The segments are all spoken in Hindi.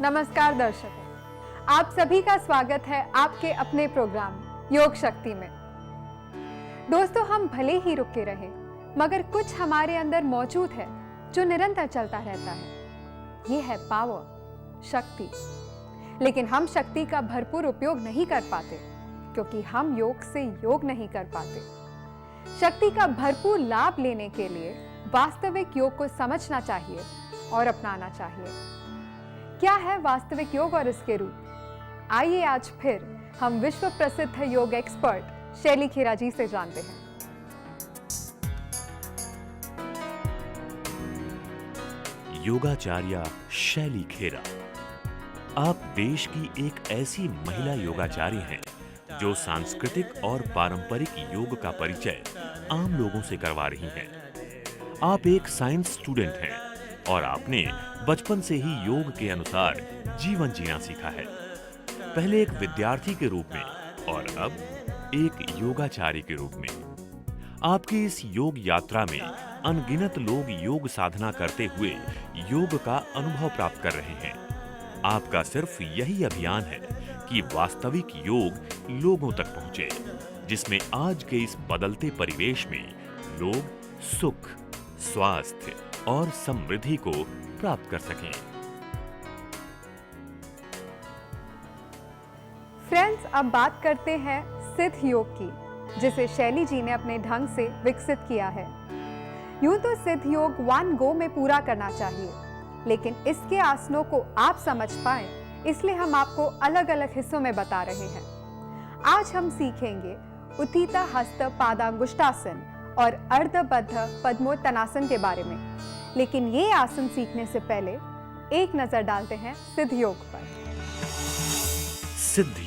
नमस्कार दर्शकों, आप सभी का स्वागत है आपके अपने प्रोग्राम योग शक्ति में। दोस्तों, हम भले ही रुके रहे मगर कुछ हमारे अंदर मौजूद है जो निरंतर चलता रहता है। ये है पावर, शक्ति। लेकिन हम शक्ति का भरपूर उपयोग नहीं कर पाते क्योंकि हम योग से योग नहीं कर पाते। शक्ति का भरपूर लाभ लेने के लिए वास्तविक योग को समझना चाहिए और अपनाना चाहिए। क्या है वास्तविक योग और इसके रूप? आइए आज फिर हम विश्व प्रसिद्ध योग एक्सपर्ट शैली खेरा जी से जानते हैं। योगाचार्या शैली खेरा, आप देश की एक ऐसी महिला योगाचार्य हैं जो सांस्कृतिक और पारंपरिक योग का परिचय आम लोगों से करवा रही हैं। आप एक साइंस स्टूडेंट हैं और आपने बचपन से ही योग के अनुसार जीवन जीना सीखा है, पहले एक विद्यार्थी के रूप में और अब एक योगाचार्य के रूप में। आपकी इस योग यात्रा में अनगिनत लोग योग साधना करते हुए योग का अनुभव प्राप्त कर रहे हैं। आपका सिर्फ यही अभियान है कि वास्तविक योग लोगों तक पहुंचे, जिसमें आज के इस बदलते परिवेश में लोग सुख, स्वास्थ्य और समृद्धि को प्राप्त कर सकें। फ्रेंड्स, अब बात करते हैं सिद्ध योग की, जिसे शैली जी ने अपने ढंग से विकसित किया है। यूं तो सिद्ध योग वन गो में पूरा करना चाहिए, लेकिन इसके आसनों को आप समझ पाएं, इसलिए हम आपको अलग अलग हिस्सों में बता रहे हैं। आज हम सीखेंगे उत्थिता हस्त पादांगुष्ठासन और अर्धबद्ध पद्मोत्तानासन के बारे में। लेकिन ये आसन सीखने से पहले एक नजर डालते हैं सिद्ध योग पर। सिद्ध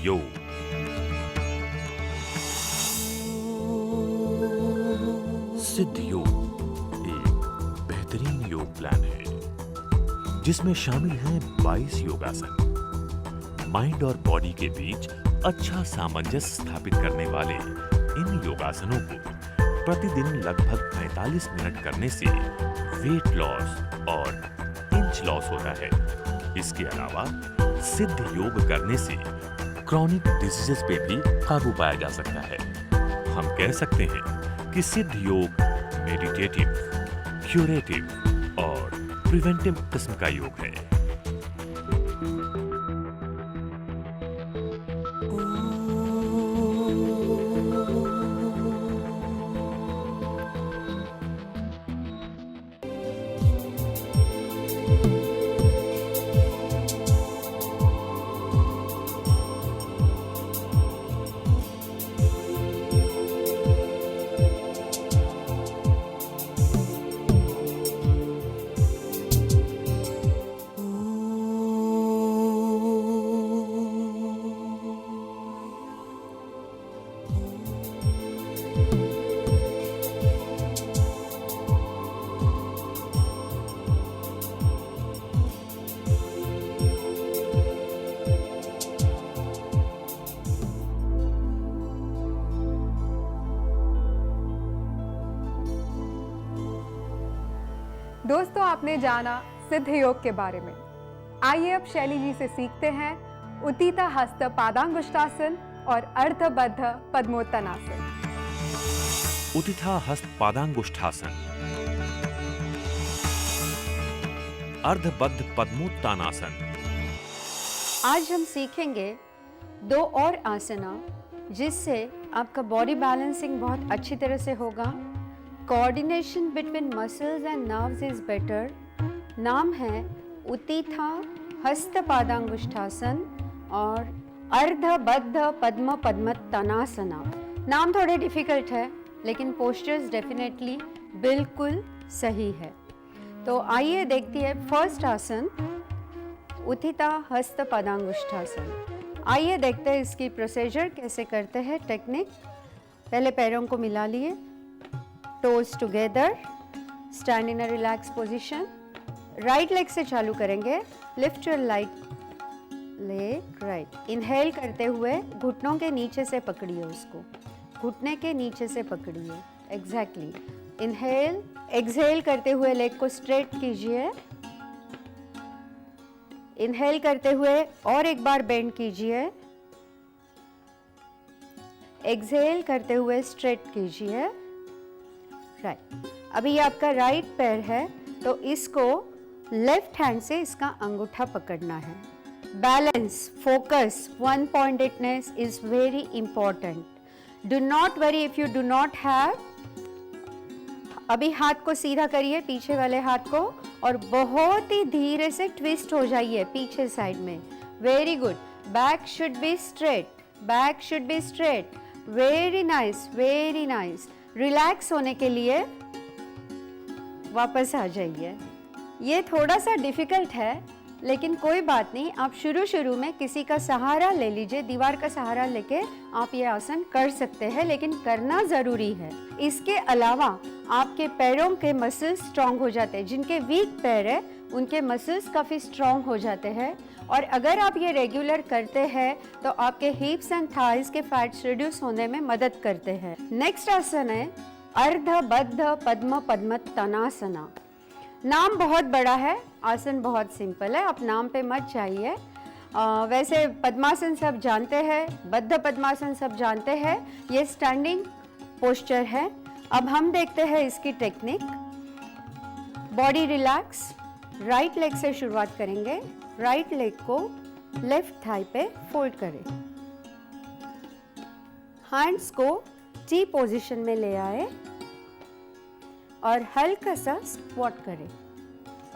योग एक बेहतरीन योग प्लान है जिसमें शामिल हैं 22 योगासन। माइंड और बॉडी के बीच अच्छा सामंजस्य स्थापित करने वाले इन योगासनों को प्रतिदिन लगभग 45 मिनट करने से वेट लॉस और इंच लॉस होता है। इसके अलावा सिद्ध योग करने से क्रॉनिक डिजीजेस पे भी काबू पाया जा सकता है। हम कह सकते हैं कि सिद्ध योग मेडिटेटिव, क्यूरेटिव और प्रिवेंटिव किस्म का योग है। दोस्तों, आपने जाना सिद्ध योग के बारे में। आइए अब शैली जी से सीखते हैं उत्थिता हस्त पादांगुष्ठासन और अर्धबद्ध पद्मोत्तानासन। उत्थिता हस्त पादांगुष्ठासन, अर्धबद्ध पद्मोत्तानासन। आज हम सीखेंगे 2 और आसना जिससे आपका बॉडी बैलेंसिंग बहुत अच्छी तरह से होगा। Coordination between muscles and nerves is better. नाम है उत्थिता हस्त पादांगुष्ठासन और अर्धबद्ध पद्म पद्मोत्तानासना। नाम थोड़े डिफिकल्ट है लेकिन पोस्चर्स डेफिनेटली बिल्कुल सही है। तो आइए देखते हैं फर्स्ट आसन, उत्थिता हस्त पादांगुष्ठासन। आइए देखते हैं इसकी प्रोसीजर कैसे करते हैं, टेक्निक। पहले पैरों को मिला लिए, toes together, stand in a relaxed position. Right leg से चालू करेंगे। Lift your leg right. Inhale करते हुए घुटनों के नीचे से पकड़िए उसको, घुटने के नीचे से पकड़िए। Exactly. Inhale, exhale करते हुए लेग को स्ट्रेट कीजिए। इनहेल करते हुए और एक बार बेंड कीजिए, एक्सहेल करते हुए स्ट्रेट कीजिए। राइट, अभी ये आपका राइट पैर है तो इसको लेफ्ट हैंड से इसका अंगूठा पकड़ना है। Balance, focus, one pointedness is very important. Do not worry if you do not have. अभी हाथ को सीधा करिए, पीछे वाले हाथ को, और बहुत ही धीरे से ट्विस्ट हो जाइए पीछे साइड में। Very good. Back should be straight, back should be straight. Very nice, very nice. Relax होने के लिए वापस आ जाइए। ये थोड़ा सा डिफिकल्ट है, लेकिन कोई बात नहीं, आप शुरू में किसी का सहारा ले लीजिए, दीवार का सहारा लेके आप ये आसन कर सकते हैं, लेकिन करना ज़रूरी है। इसके अलावा आपके पैरों के मसल्स स्ट्रॉन्ग हो जाते हैं। जिनके वीक पैर है उनके मसल्स काफ़ी स्ट्रॉन्ग हो जाते हैं, और अगर आप ये रेगुलर करते हैं तो आपके हिप्स एंड थाइज के फैट्स रिड्यूस होने में मदद करते हैं। नेक्स्ट आसन है अर्ध बद्ध पद्म पद्मत्तानासना। नाम बहुत बड़ा है, आसन बहुत सिंपल है, आप नाम पे मत जाइए। वैसे पद्मासन सब जानते हैं, बद्ध पद्मासन सब जानते हैं। ये स्टैंडिंग पोस्चर है। अब हम देखते हैं इसकी technique. Body relax, right leg से शुरुआत करेंगे। राइट लेग को लेफ्ट थाई पे फोल्ड करें, हैंड्स को टी पोजीशन में ले आए और हल्का सा स्क्वाट करें।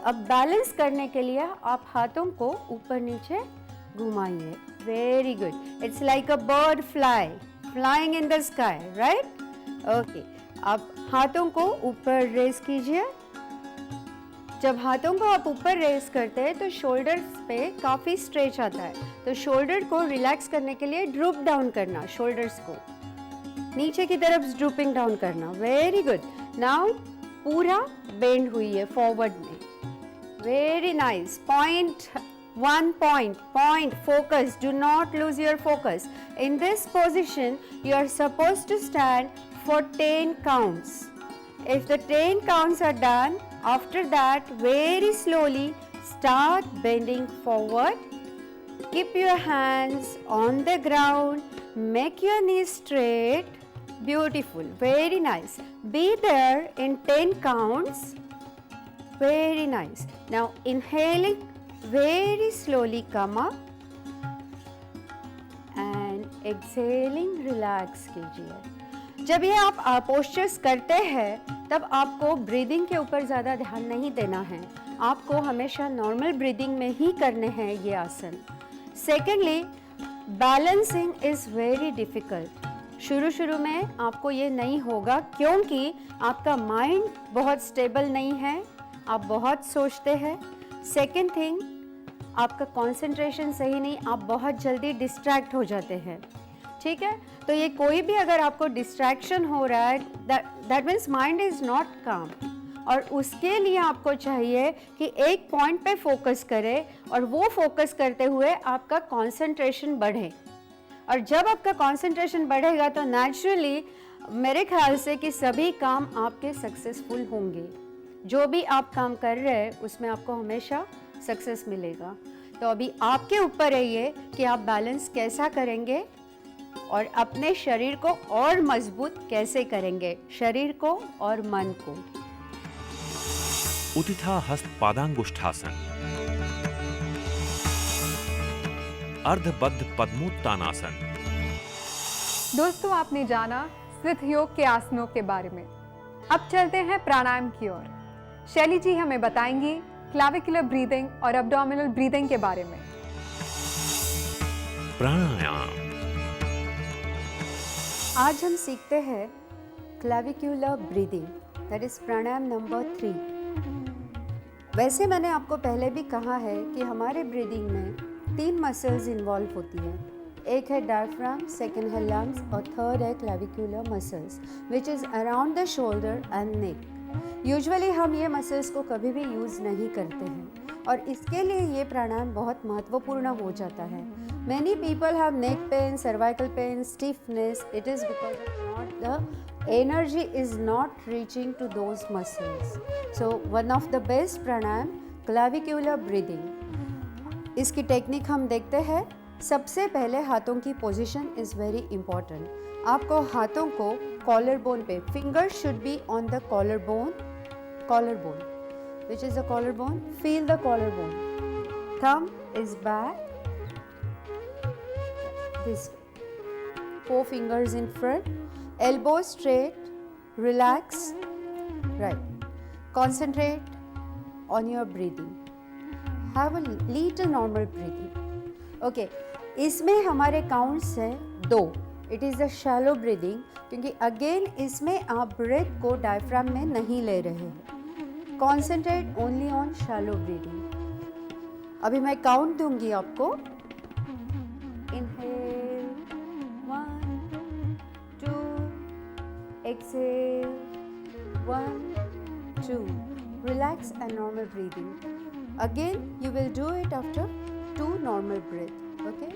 अब बैलेंस करने के लिए आप हाथों को ऊपर नीचे घुमाइए। Very good. It's like a bird flying in the sky, right? Okay, अब हाथों को ऊपर रेज कीजिए। जब हाथों को आप ऊपर रेज करते हैं तो शोल्डर्स पे काफ़ी स्ट्रेच आता है, तो शोल्डर को रिलैक्स करने के लिए ड्रूप डाउन करना, शोल्डर्स को नीचे की तरफ ड्रूपिंग डाउन करना। Very good. नाउ पूरा बेंड हुई है फॉरवर्ड में। Very nice. point, focus, do not lose your focus. In this position, you are supposed to stand for 10 counts. If the 10 counts are done, after that, very slowly start bending forward. Keep your hands on the ground, make your knees straight. Beautiful, very nice. Be there in 10 counts. Very nice. Now inhaling, very slowly come up and exhaling, relax कीजिए। जब ये आप पोस्चर्स करते हैं तब आपको ब्रीदिंग के ऊपर ज़्यादा ध्यान नहीं देना है, आपको हमेशा नॉर्मल ब्रीदिंग में ही करने हैं ये आसन। Secondly, balancing is very difficult. शुरू में आपको ये नहीं होगा क्योंकि आपका माइंड बहुत स्टेबल नहीं है, आप बहुत सोचते हैं। सेकेंड थिंग, आपका कंसंट्रेशन सही नहीं, आप बहुत जल्दी डिस्ट्रैक्ट हो जाते हैं। ठीक है, तो ये कोई भी अगर आपको डिस्ट्रैक्शन हो रहा है, that means mind is not काम, और उसके लिए आपको चाहिए कि एक पॉइंट पे फोकस करें और वो फोकस करते हुए आपका कंसंट्रेशन बढ़े। और जब आपका कंसंट्रेशन बढ़ेगा तो नेचुरली मेरे ख्याल से कि सभी काम आपके सक्सेसफुल होंगे। जो भी आप काम कर रहे हैं उसमें आपको हमेशा सक्सेस मिलेगा। तो अभी आपके ऊपर है ये कि आप बैलेंस कैसा करेंगे और अपने शरीर को और मजबूत कैसे करेंगे, शरीर को और मन को। उत्थिता हस्त पादांगुष्ठासन, अर्धबद्ध पद्मोत्तानासन। दोस्तों, आपने जाना सिद्ध योग के आसनों के बारे में। अब चलते हैं प्राणायाम की ओर। शैली जी हमें बताएंगी क्लाविकुलर ब्रीदिंग और एब्डोमिनल ब्रीदिंग के बारे में। प्राणायाम। आज हम सीखते हैं clavicular breathing, that is pranayama number 3। वैसे मैंने आपको पहले भी कहा है कि हमारे ब्रीदिंग में 3 मसल्स इन्वॉल्व होती है। एक है डायफ्राम, सेकेंड है लंग्स और थर्ड है clavicular muscles which is around the shoulder and neck. Usually हम ये मसल्स को कभी भी यूज़ नहीं करते हैं और इसके लिए ये प्राणायाम बहुत महत्वपूर्ण हो जाता है। Many people have neck pain, cervical pain, stiffness. It is because not the energy is not reaching to those muscles. So one of the best pranayama clavicular breathing. इसकी टेक्निक हम देखते हैं। सबसे पहले हाथों की पोजीशन इज़ वेरी इंपॉर्टेंट। आपको हाथों को कॉलर बोन पे, finger should be on the collar bone, which is the collar bone, feel the collar bone, thumb is back, this 4 fingers in front, elbows straight, relax, right, concentrate on your breathing, have a little normal breathing, okay। इसमें हमारे काउंट्स है 2, it is a shallow breathing, क्योंकि अगेन इसमें आप ब्रेथ को डायफ्राम में नहीं ले रहे हैं। Concentrate only on shallow breathing. अभी मैं काउंट दूंगी आपको। Inhale, 1, 2, exhale, 1, 2, relax and normal breathing. Again, you will do it after 2 normal breath, okay?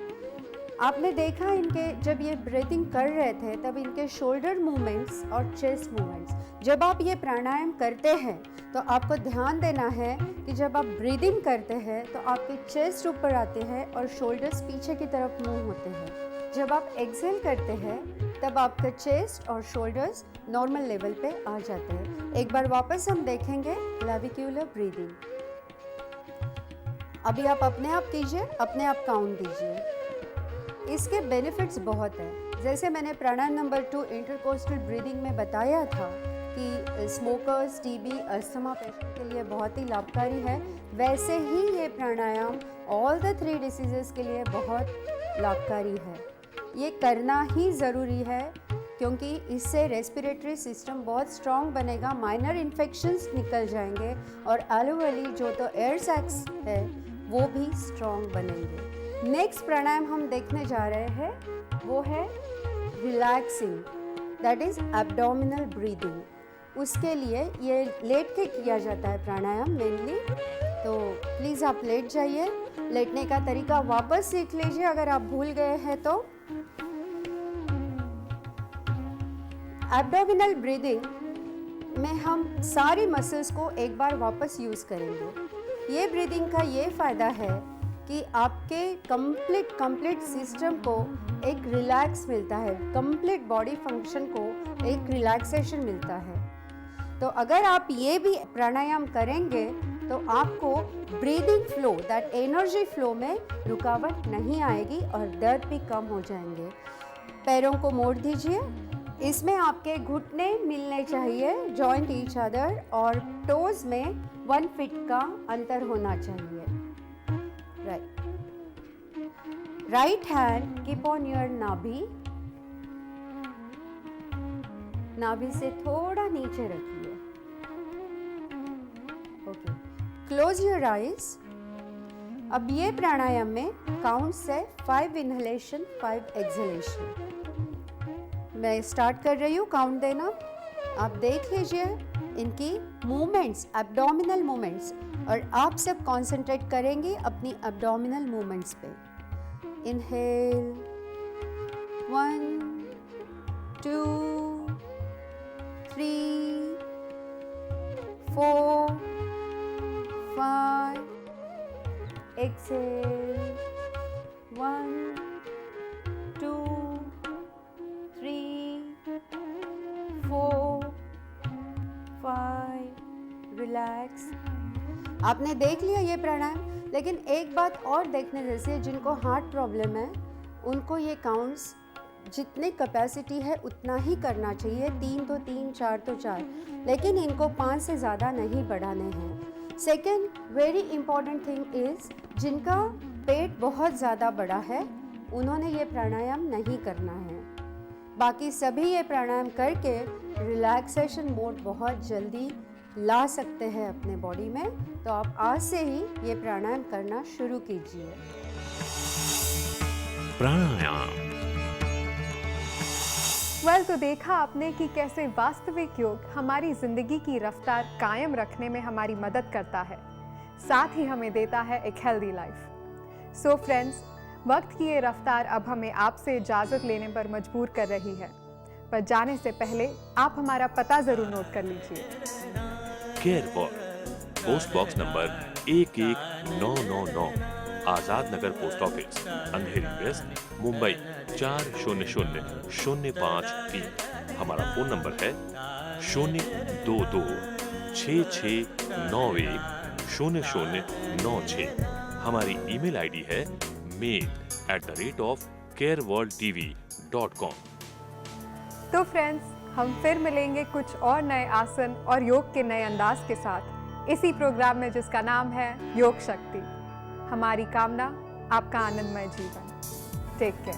आपने देखा इनके जब ये ब्रीथिंग कर रहे थे तब इनके शोल्डर मूवमेंट्स और चेस्ट मूवमेंट्स, जब आप ये प्राणायाम करते हैं तो आपको ध्यान देना है कि जब आप ब्रीदिंग करते हैं तो आपके चेस्ट ऊपर आते हैं और शोल्डर्स पीछे की तरफ मूव होते हैं। जब आप एक्सहेल करते हैं तब आपका चेस्ट और शोल्डर्स नॉर्मल लेवल पे आ जाते हैं। एक बार वापस हम देखेंगे क्लेविक्युलर ब्रीदिंग। अभी आप अपने आप कीजिए, अपने आप काउंट दीजिए। इसके बेनिफिट्स बहुत हैं। जैसे मैंने प्राणायाम नंबर 2 इंटरकोस्टल ब्रीदिंग में बताया था कि स्मोकर्स, टीबी, अस्थमा पेशेंट के लिए बहुत ही लाभकारी है, वैसे ही ये प्राणायाम ऑल द 3 डिसीजेस के लिए बहुत लाभकारी है। ये करना ही ज़रूरी है क्योंकि इससे रेस्पिरेटरी सिस्टम बहुत स्ट्रॉन्ग बनेगा, माइनर इन्फेक्शंस निकल जाएंगे और एलोवेली जो तो एयर सैक्स है वो भी स्ट्रॉन्ग बनेंगे। नेक्स्ट प्राणायाम हम देखने जा रहे हैं वो है relaxing, that is abdominal breathing. उसके लिए ये लेट के किया जाता है प्राणायाम मेनली, तो प्लीज़ आप लेट जाइए। लेटने का तरीका वापस सीख लीजिए अगर आप भूल गए हैं तो। एब्डोमिनल ब्रीदिंग में हम सारी मसल्स को एक बार वापस यूज़ करेंगे। ये ब्रीदिंग का ये फ़ायदा है कि आपके कंप्लीट सिस्टम को एक रिलैक्स मिलता है, कंप्लीट बॉडी फंक्शन को एक रिलैक्सेशन मिलता है। तो अगर आप ये भी प्राणायाम करेंगे तो आपको breathing flow, that energy flow में रुकावट नहीं आएगी और दर्द भी कम हो जाएंगे। पैरों को मोड़ दीजिए। इसमें आपके घुटने मिलने चाहिए, जॉइंट ईच अदर, और टोज में 1 फीट का अंतर होना चाहिए। Right hand keep on your नाभि से थोड़ा नीचे रखिए। Okay, close your eyes. अब ये प्राणायाम में काउंट्स है 5 इनहेलेशन 5 एक्सहेलेशन। मैं स्टार्ट कर रही हूँ काउंट देना, आप देख लीजिए इनकी मूवमेंट्स, एब्डोमिनल मूवमेंट्स, और आप सब कंसंट्रेट करेंगे अपनी एब्डोमिनल मूवमेंट्स पे। Inhale 1 2 3 4 5, exhale 1 2 3 4 5, relax. आपने देख लिया ये प्राणायाम, लेकिन एक बात और देखने जैसे, जिनको हार्ट प्रॉब्लम है उनको ये काउंट्स जितने कैपेसिटी है उतना ही करना चाहिए। 3 तो 3, 4 तो 4, लेकिन इनको 5 से ज़्यादा नहीं बढ़ाने हैं। Second very important thing is, जिनका पेट बहुत ज़्यादा बड़ा है उन्होंने ये प्राणायाम नहीं करना है। बाकी सभी ये प्राणायाम करके रिलैक्सेशन मोड बहुत जल्दी ला सकते हैं अपने बॉडी में। तो आप आज से ही ये प्राणायाम करना शुरू कीजिए। प्राणायाम। तो देखा आपने कि कैसे वास्तविक योग हमारी जिंदगी की रफ्तार कायम रखने में हमारी मदद करता है, साथ ही हमें देता है एक हेल्दी लाइफ। सो फ्रेंड्स, वक्त की ये रफ्तार अब हमें आपसे इजाज़त लेने पर मजबूर कर रही है, पर जाने से पहले आप हमारा पता ज़रूर नोट कर लीजिए। Care for, post box number 11999, Azad Nagar post office, Andheri west, Mumbai 400053। हमारा फोन नंबर है 022-6691-0096। हमारी ईमेल आईडी है mail@careworldtv.com। तो फ्रेंड्स, हम फिर मिलेंगे कुछ और नए आसन और योग के नए अंदाज के साथ इसी प्रोग्राम में जिसका नाम है योग शक्ति। हमारी कामना आपका आनंदमय जीवन। Take care.